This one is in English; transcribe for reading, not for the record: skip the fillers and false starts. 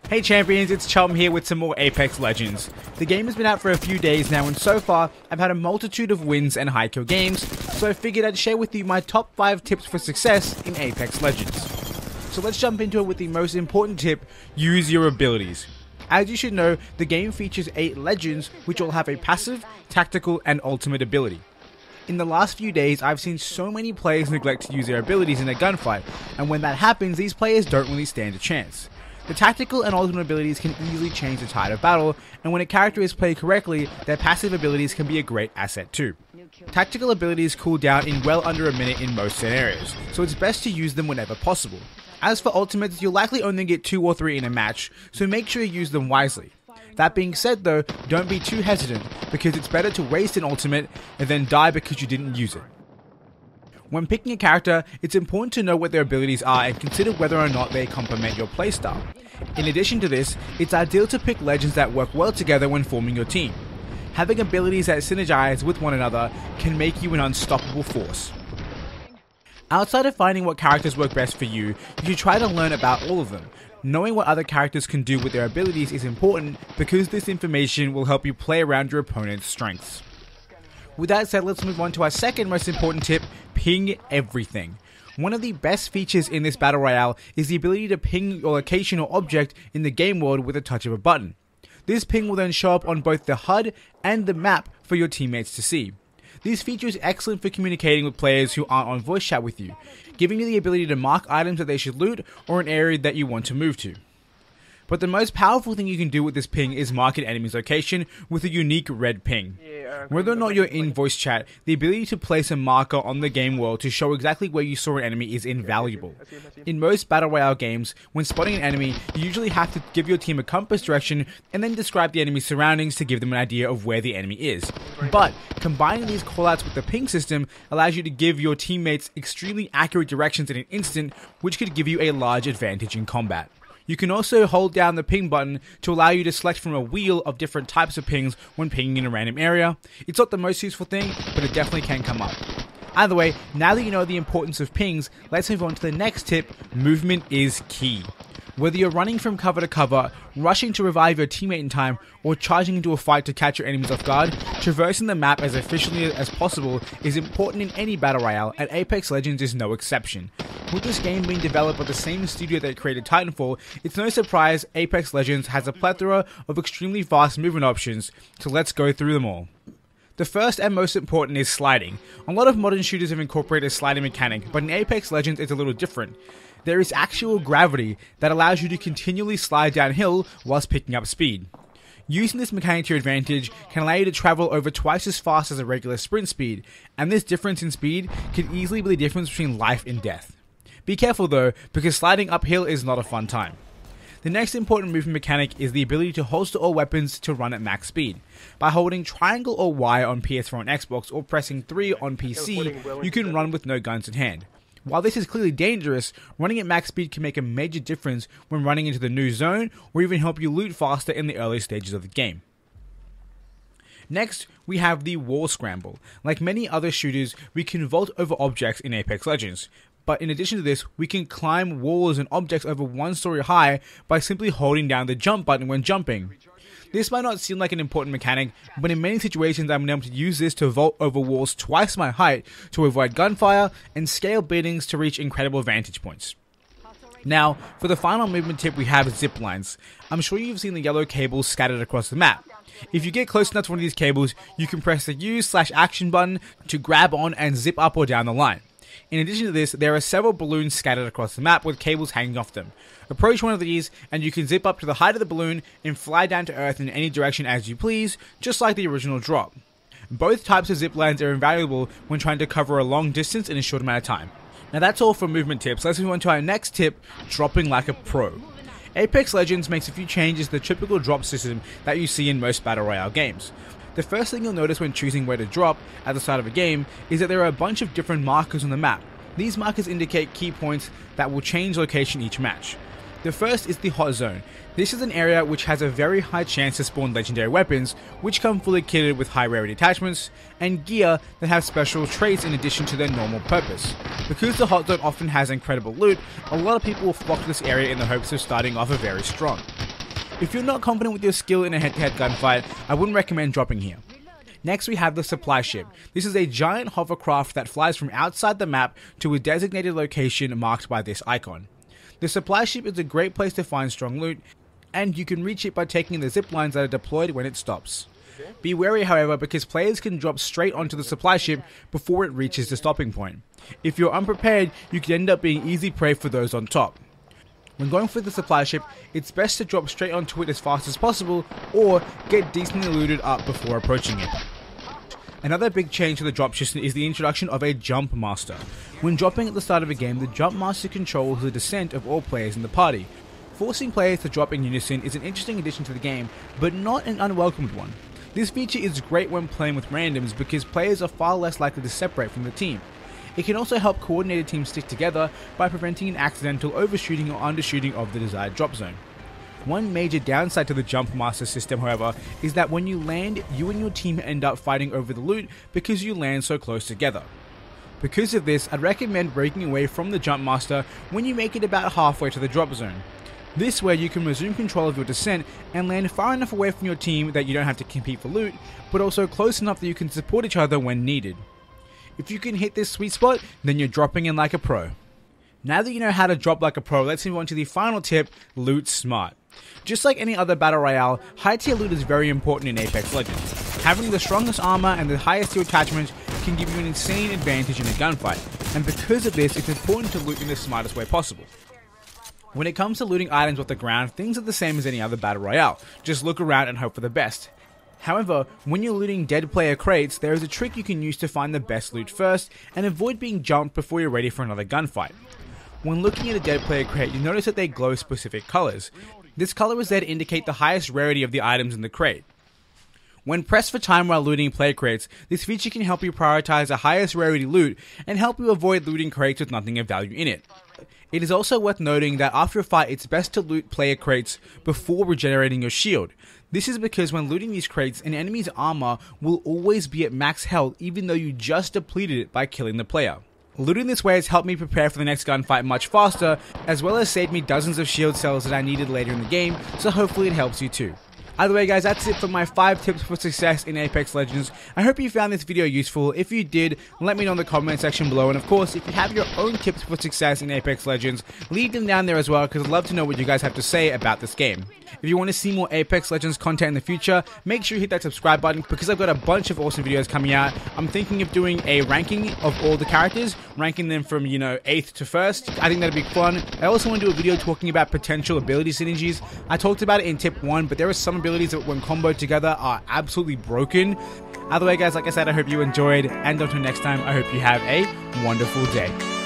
Hey champions, it's Chum here with some more Apex Legends. The game has been out for a few days now and so far I've had a multitude of wins and high kill games, so I figured I'd share with you my top 5 tips for success in Apex Legends. So let's jump into it with the most important tip: use your abilities. As you should know, the game features 8 legends which all have a passive, tactical and ultimate ability. In the last few days, I've seen so many players neglect to use their abilities in a gunfight, and when that happens, these players don't really stand a chance. The tactical and ultimate abilities can easily change the tide of battle, and when a character is played correctly, their passive abilities can be a great asset too. Tactical abilities cool down in well under a minute in most scenarios, so it's best to use them whenever possible. As for ultimates, you'll likely only get 2 or 3 in a match, so make sure you use them wisely. That being said though, don't be too hesitant, because it's better to waste an ultimate and then die because you didn't use it. When picking a character, it's important to know what their abilities are and consider whether or not they complement your playstyle. In addition to this, it's ideal to pick legends that work well together when forming your team. Having abilities that synergize with one another can make you an unstoppable force. Outside of finding what characters work best for you, you should try to learn about all of them. Knowing what other characters can do with their abilities is important because this information will help you play around your opponent's strengths. With that said, let's move on to our second most important tip: ping everything. One of the best features in this Battle Royale is the ability to ping your location or object in the game world with a touch of a button. This ping will then show up on both the HUD and the map for your teammates to see. This feature is excellent for communicating with players who aren't on voice chat with you, giving you the ability to mark items that they should loot or an area that you want to move to. But the most powerful thing you can do with this ping is mark an enemy's location with a unique red ping. Whether or not you're in voice chat, the ability to place a marker on the game world to show exactly where you saw an enemy is invaluable. In most Battle Royale games, when spotting an enemy, you usually have to give your team a compass direction and then describe the enemy's surroundings to give them an idea of where the enemy is. But combining these callouts with the ping system allows you to give your teammates extremely accurate directions in an instant, which could give you a large advantage in combat. You can also hold down the ping button to allow you to select from a wheel of different types of pings when pinging in a random area. It's not the most useful thing, but it definitely can come up. Either way, now that you know the importance of pings, let's move on to the next tip: movement is key. Whether you're running from cover to cover, rushing to revive your teammate in time, or charging into a fight to catch your enemies off guard, traversing the map as efficiently as possible is important in any Battle Royale, and Apex Legends is no exception. With this game being developed by the same studio that created Titanfall, it's no surprise Apex Legends has a plethora of extremely fast movement options, so let's go through them all. The first and most important is sliding. A lot of modern shooters have incorporated a sliding mechanic, but in Apex Legends it's a little different. There is actual gravity that allows you to continually slide downhill whilst picking up speed. Using this mechanic to your advantage can allow you to travel over twice as fast as a regular sprint speed, and this difference in speed can easily be the difference between life and death. Be careful though, because sliding uphill is not a fun time. The next important movement mechanic is the ability to holster all weapons to run at max speed. By holding triangle or Y on PS4 and Xbox or pressing 3 on PC, you can run with no guns in hand. While this is clearly dangerous, running at max speed can make a major difference when running into the new zone or even help you loot faster in the early stages of the game. Next, we have the wall scramble. Like many other shooters, we can vault over objects in Apex Legends. But in addition to this, we can climb walls and objects over 1 story high by simply holding down the jump button when jumping. This might not seem like an important mechanic, but in many situations I've been able to use this to vault over walls twice my height to avoid gunfire and scale buildings to reach incredible vantage points. Now, for the final movement tip, we have zip lines. I'm sure you've seen the yellow cables scattered across the map. If you get close enough to one of these cables, you can press the use/action button to grab on and zip up or down the line. In addition to this, there are several balloons scattered across the map with cables hanging off them. Approach one of these and you can zip up to the height of the balloon and fly down to earth in any direction as you please, just like the original drop. Both types of zip lines are invaluable when trying to cover a long distance in a short amount of time. Now that's all for movement tips. Let's move on to our next tip: dropping like a pro. Apex Legends makes a few changes to the typical drop system that you see in most Battle Royale games. The first thing you'll notice when choosing where to drop at the start of a game is that there are a bunch of different markers on the map. These markers indicate key points that will change location each match. The first is the hot zone. This is an area which has a very high chance to spawn legendary weapons, which come fully kitted with high rarity attachments, and gear that have special traits in addition to their normal purpose. Because the hot zone often has incredible loot, a lot of people will flock to this area in the hopes of starting off very strong. If you're not confident with your skill in a head-to-head gunfight, I wouldn't recommend dropping here. Next we have the supply ship. This is a giant hovercraft that flies from outside the map to a designated location marked by this icon. The supply ship is a great place to find strong loot, and you can reach it by taking the zip lines that are deployed when it stops. Be wary however, because players can drop straight onto the supply ship before it reaches the stopping point. If you're unprepared, you could end up being easy prey for those on top. When going for the supply ship, it's best to drop straight onto it as fast as possible, or get decently looted up before approaching it. Another big change to the drop system is the introduction of a jump master. When dropping at the start of a game, the jump master controls the descent of all players in the party. Forcing players to drop in unison is an interesting addition to the game, but not an unwelcomed one. This feature is great when playing with randoms because players are far less likely to separate from the team. It can also help coordinated teams stick together by preventing an accidental overshooting or undershooting of the desired drop zone. One major downside to the jump master system, however, is that when you land, you and your team end up fighting over the loot because you land so close together. Because of this, I'd recommend breaking away from the jump master when you make it about halfway to the drop zone. This way you can resume control of your descent and land far enough away from your team that you don't have to compete for loot, but also close enough that you can support each other when needed. If you can hit this sweet spot, then you're dropping in like a pro. Now that you know how to drop like a pro, let's move on to the final tip: loot smart. Just like any other battle royale, high tier loot is very important in Apex Legends. Having the strongest armor and the highest tier attachments can give you an insane advantage in a gunfight, and because of this, it's important to loot in the smartest way possible. When it comes to looting items off the ground, things are the same as any other battle royale. Just look around and hope for the best. However, when you're looting dead player crates, there is a trick you can use to find the best loot first and avoid being jumped before you're ready for another gunfight. When looking at a dead player crate, you notice that they glow specific colors. This color is there to indicate the highest rarity of the items in the crate. When pressed for time while looting player crates, this feature can help you prioritize the highest rarity loot and help you avoid looting crates with nothing of value in it. It is also worth noting that after a fight, it's best to loot player crates before regenerating your shield. This is because when looting these crates, an enemy's armor will always be at max health even though you just depleted it by killing the player. Looting this way has helped me prepare for the next gunfight much faster, as well as saved me dozens of shield cells that I needed later in the game, so hopefully it helps you too. Either way guys, that's it for my 5 tips for success in Apex Legends. I hope you found this video useful. If you did, let me know in the comment section below, and of course, if you have your own tips for success in Apex Legends, leave them down there as well, because I'd love to know what you guys have to say about this game. If you want to see more Apex Legends content in the future, make sure you hit that subscribe button, because I've got a bunch of awesome videos coming out. I'm thinking of doing a ranking of all the characters, ranking them from, 8th to 1st. I think that'd be fun. I also want to do a video talking about potential ability synergies. I talked about it in tip 1, but there are some abilities that when comboed together are absolutely broken. Either way guys, like I said, I hope you enjoyed, and until next time, I hope you have a wonderful day.